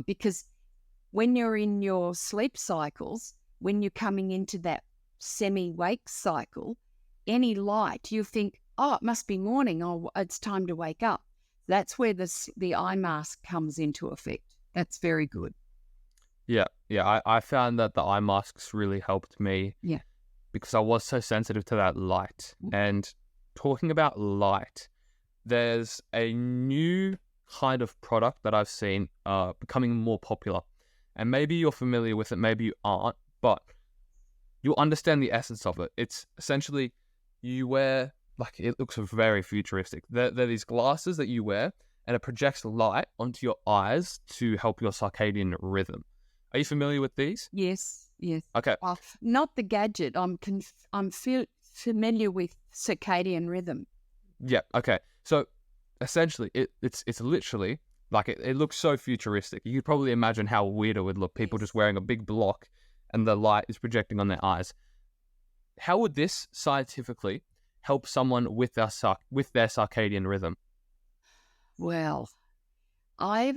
Speaker 1: because when you're in your sleep cycles, when you're coming into that semi-wake cycle, any light, you think, oh, it must be morning, or it's time to wake up. That's where the eye mask comes into effect. That's very good.
Speaker 2: Yeah. I found that the eye masks really helped me.
Speaker 1: Yeah.
Speaker 2: Because I was so sensitive to that light. And talking about light, there's a new kind of product that I've seen becoming more popular. And maybe you're familiar with it, maybe you aren't, but you'll understand the essence of it. It's essentially you wear, like, it looks very futuristic. They're these glasses that you wear, and it projects light onto your eyes to help your circadian rhythm. Are you familiar with these?
Speaker 1: Yes.
Speaker 2: Okay.
Speaker 1: Not the gadget. I'm familiar with circadian rhythm.
Speaker 2: Yeah. Okay. So essentially, it's literally like it looks so futuristic. You could probably imagine how weird it would look. People just wearing a big block, and the light is projecting on their eyes. How would this scientifically help someone with their circadian rhythm?
Speaker 1: Well, I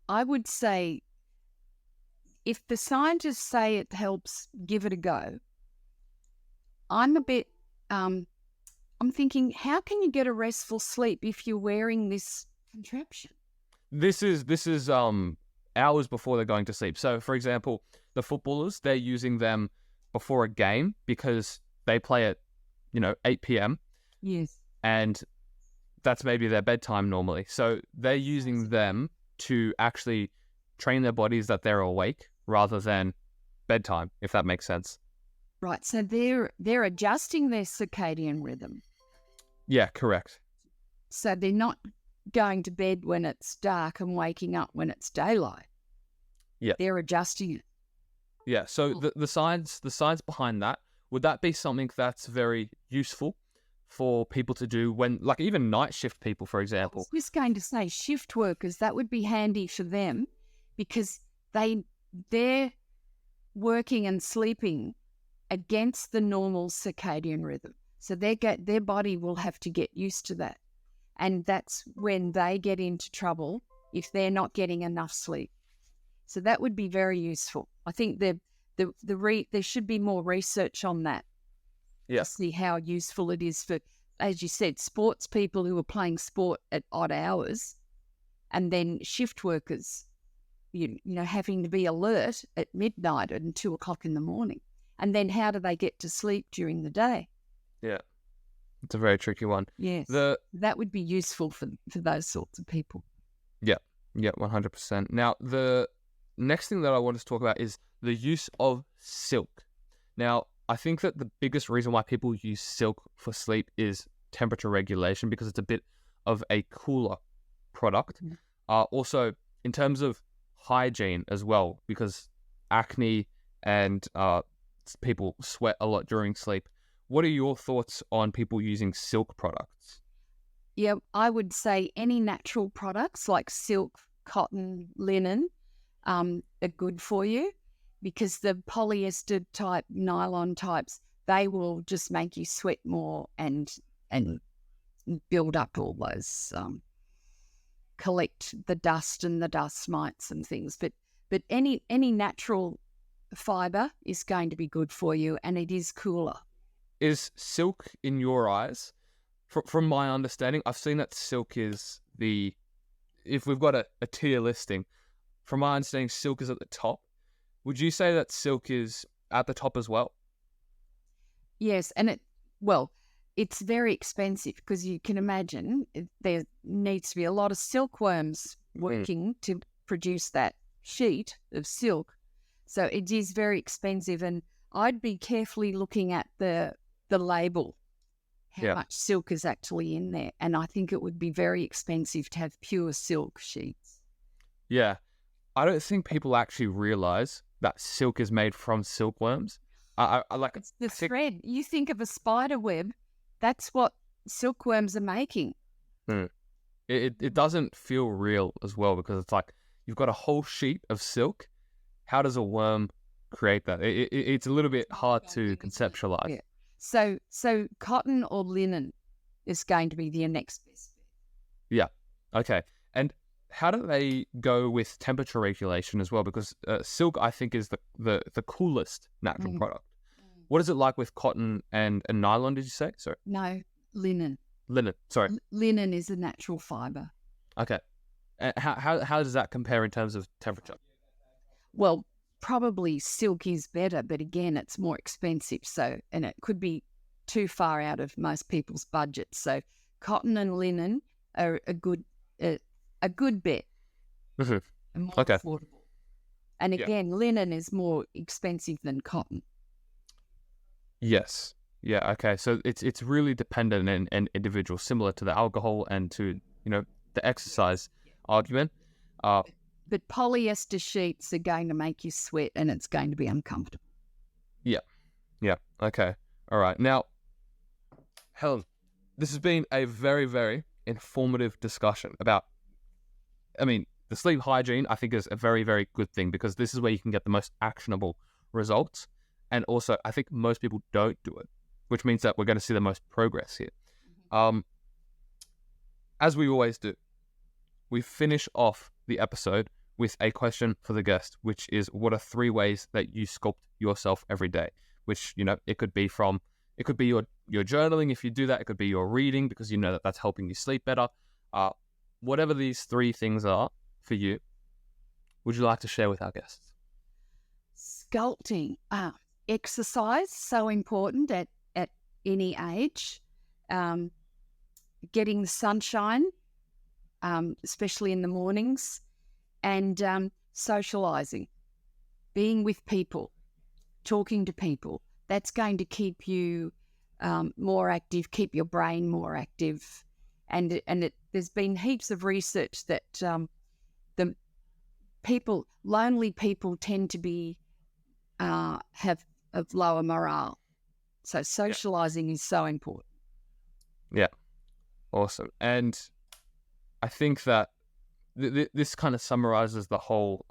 Speaker 1: would say, if the scientists say it helps, give it a go. I'm a bit, I'm thinking, how can you get a restful sleep if you're wearing this contraption?
Speaker 2: This is hours before they're going to sleep. So, for example, the footballers, they're using them before a game because they play at, 8 p.m.
Speaker 1: Yes.
Speaker 2: And that's maybe their bedtime normally. So they're using them to actually train their bodies that they're awake rather than bedtime, if that makes sense.
Speaker 1: Right. So they're adjusting their circadian rhythm.
Speaker 2: Yeah, correct.
Speaker 1: So they're not going to bed when it's dark and waking up when it's daylight.
Speaker 2: Yeah.
Speaker 1: They're adjusting it.
Speaker 2: Yeah. So the science behind that, would that be something that's very useful for people to do when, like, even night shift people, for example?
Speaker 1: I was just going to say shift workers, that would be handy for them, because they're working and sleeping against the normal circadian rhythm. So their body will have to get used to that. And that's when they get into trouble if they're not getting enough sleep. So that would be very useful. I think there should be more research on that.
Speaker 2: Yeah.
Speaker 1: To see how useful it is for, as you said, sports people who are playing sport at odd hours, and then shift workers, having to be alert at midnight and 2 o'clock in the morning. And then how do they get to sleep during the day?
Speaker 2: Yeah. It's a very tricky one.
Speaker 1: Yes. That would be useful for those sorts of people.
Speaker 2: Yeah, 100%. Now, the next thing that I want to talk about is the use of silk. Now, I think that the biggest reason why people use silk for sleep is temperature regulation, because it's a bit of a cooler product.
Speaker 1: Mm.
Speaker 2: Also, in terms of hygiene as well, because acne and people sweat a lot during sleep. What are your thoughts on people using silk products?
Speaker 1: Yeah, I would say any natural products like silk, cotton, linen are good for you, because the polyester type, nylon types, they will just make you sweat more and build up all those collect the dust and the dust mites and things. But any natural fiber is going to be good for you, and it is cooler.
Speaker 2: Is silk, in your eyes, from my understanding, I've seen that silk is if we've got a tier listing, from my understanding, silk is at the top. Would you say that silk is at the top as well?
Speaker 1: Yes, and it's very expensive, because you can imagine there needs to be a lot of silkworms working to produce that sheet of silk. So it is very expensive, and I'd be carefully looking at the label, how much silk is actually in there. And I think it would be very expensive to have pure silk sheets.
Speaker 2: Yeah. I don't think people actually realize that silk is made from silkworms. I like
Speaker 1: it's the thread. You think of a spider web, that's what silkworms are making.
Speaker 2: It doesn't feel real as well, because it's like you've got a whole sheet of silk. How does a worm create that? It's a little bit hard to conceptualize.
Speaker 1: Yeah. So cotton or linen is going to be the next best bet.
Speaker 2: Yeah. Okay. And how do they go with temperature regulation as well? Because silk, I think, is the coolest natural product. What is it like with cotton and nylon, did you say? Sorry.
Speaker 1: No, linen.
Speaker 2: Linen, sorry.
Speaker 1: Linen is a natural fiber.
Speaker 2: Okay. How does that compare in terms of temperature?
Speaker 1: Well, probably silk is better, but again, it's more expensive. So, and it could be too far out of most people's budgets. So, cotton and linen are a good bet. And more affordable. And again, linen is more expensive than cotton.
Speaker 2: Yes. Yeah. Okay. So it's really dependent and individual, similar to the alcohol and to the exercise argument.
Speaker 1: But polyester sheets are going to make you sweat, and it's going to be uncomfortable.
Speaker 2: Yeah. Yeah. Okay. All right. Now, Helen, this has been a very, very informative discussion about, the sleep hygiene, I think, is a very, very good thing, because this is where you can get the most actionable results. And also, I think most people don't do it, which means that we're going to see the most progress here. As we always do, we finish off the episode with a question for the guest, which is, what are 3 ways that you sculpt yourself every day? Which, it could be your journaling, if you do that. It could be your reading, because you know that that's helping you sleep better. Whatever these 3 things are for you, would you like to share with our guests?
Speaker 1: Sculpting. Exercise, so important at any age. Getting the sunshine, especially in the mornings. And socializing, being with people, talking to people. That's going to keep you more active, keep your brain more active. And there's been heaps of research that lonely people tend to be have lower morale. So socializing is so important.
Speaker 2: Yeah, awesome. And I think that this kind of summarizes the whole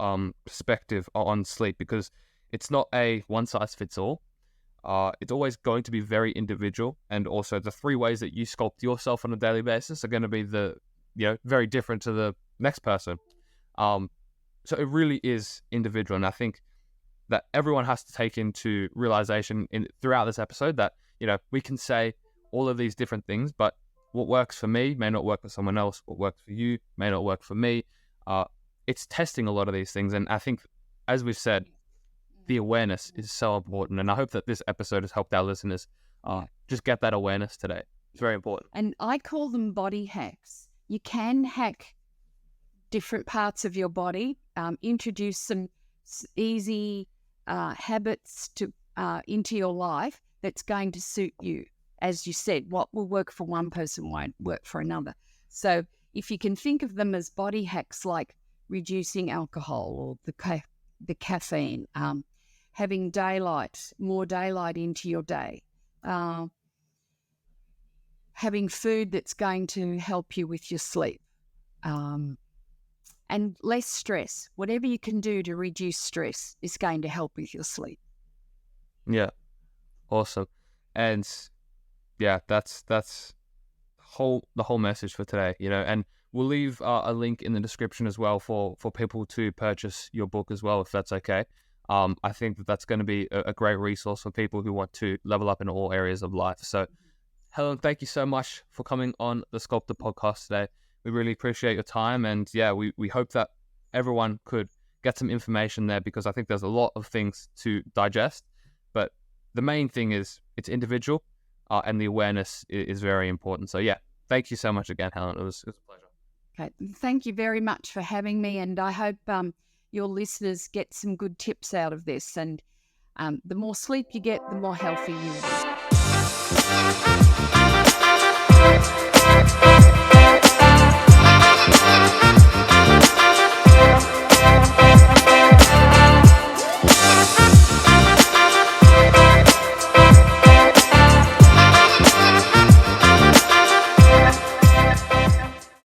Speaker 2: perspective on sleep, because it's not a one-size-fits-all. It's always going to be very individual, and also the 3 ways that you sculpt yourself on a daily basis are going to be very different to the next person. So it really is individual, and I think that everyone has to take into realization throughout this episode that we can say all of these different things, but what works for me may not work for someone else. What works for you may not work for me. It's testing a lot of these things. And I think, as we've said, the awareness is so important. And I hope that this episode has helped our listeners just get that awareness today. It's very important.
Speaker 1: And I call them body hacks. You can hack different parts of your body, introduce some easy habits into your life that's going to suit you. As you said, what will work for one person won't work for another. So if you can think of them as body hacks, like reducing alcohol or the caffeine, having more daylight into your day, having food that's going to help you with your sleep, and less stress. Whatever you can do to reduce stress is going to help with your sleep.
Speaker 2: Yeah, awesome. And yeah, that's the whole message for today, and we'll leave a link in the description as well for people to purchase your book as well, if that's okay. I think that's going to be a great resource for people who want to level up in all areas of life. So, Helen, thank you so much for coming on the SCULPTED Podcast today. We really appreciate your time. And yeah, we hope that everyone could get some information there, because I think there's a lot of things to digest. But the main thing is it's individual, and the awareness is very important. So yeah, thank you so much again, Helen. It was a pleasure.
Speaker 1: Okay. Thank you very much for having me. And I hope your listeners get some good tips out of this. And the more sleep you get, the more healthy you will be.